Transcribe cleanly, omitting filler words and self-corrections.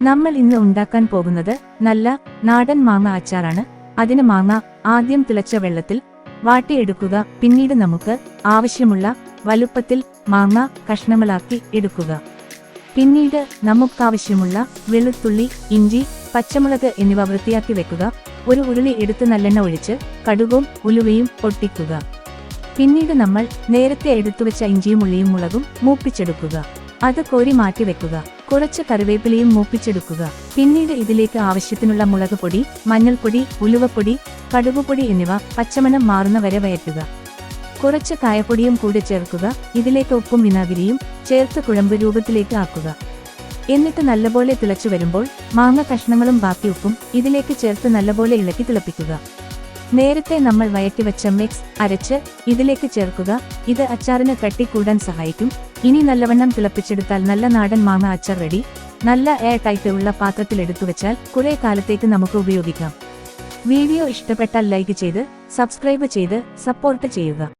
നമ്മൾ ഇന്ന് ഉണ്ടാക്കാൻ പോകുന്നത് നല്ല നാടൻ മാങ്ങ അച്ചാറാണ്. അതിന് മാങ്ങ ആദ്യം തിളച്ച വെള്ളത്തിൽ വാട്ടിയെടുക്കുക. പിന്നീട് നമുക്ക് ആവശ്യമുള്ള വലുപ്പത്തിൽ മാങ്ങ കഷ്ണങ്ങളാക്കി എടുക്കുക. പിന്നീട് നമുക്കാവശ്യമുള്ള വെളുത്തുള്ളി, ഇഞ്ചി, പച്ചമുളക് എന്നിവ വൃത്തിയാക്കി വെക്കുക. ഒരു ഉരുളി എടുത്ത് നല്ലെണ്ണ ഒഴിച്ച് കടുകും ഉലുവയും പൊട്ടിക്കുക. പിന്നീട് നമ്മൾ നേരത്തെ എടുത്തുവെച്ച ഇഞ്ചിയും ഉള്ളിയും മുളകും മൂപ്പിച്ചെടുക്കുക. അത് കോരി മാറ്റി വെക്കുക. കുറച്ച് കറിവേപ്പിലയും മൂപ്പിച്ചെടുക്കുക. പിന്നീട് ഇതിലേക്ക് ആവശ്യത്തിനുള്ള മുളക് പൊടി, മഞ്ഞൾപ്പൊടി, ഉലുവപ്പൊടി, കടുകുപൊടി എന്നിവ പച്ചമണം മാറുന്ന വരെ വയറ്റുക. കുറച്ച് കായപ്പൊടിയും കൂടെ ചേർക്കുക. ഇതിലേക്ക് ഉപ്പും വിനാഗിരിയും ചേർത്ത് കുഴമ്പ് രൂപത്തിലേക്ക് ആക്കുക. എന്നിട്ട് നല്ലപോലെ തിളച്ചു വരുമ്പോൾ മാങ്ങ കഷ്ണങ്ങളും ബാക്കി ഉപ്പും ഇതിലേക്ക് ചേർത്ത് നല്ലപോലെ ഇളക്കി തിളപ്പിക്കുക. നേരത്തെ നമ്മൾ വയറ്റിവെച്ച മിക്സ് അരച്ച് ഇതിലേക്ക് ചേർക്കുക. ഇത് അച്ചാറിന് കട്ടി കൂടാൻ സഹായിക്കും. ഇനി നല്ലവണ്ണം തിളപ്പിച്ചെടുത്താൽ നല്ല നാടൻ മാങ്ങ അച്ചാർ റെഡി. നല്ല എയർ ടൈറ്റ് ഉള്ള പാത്രത്തിൽ എടുത്തുവെച്ചാൽ കുറെ കാലത്തേക്ക് നമുക്ക് ഉപയോഗിക്കാം. വീഡിയോ ഇഷ്ടപ്പെട്ടാൽ ലൈക്ക് ചെയ്ത് സബ്സ്ക്രൈബ് ചെയ്ത് സപ്പോർട്ട് ചെയ്യുക.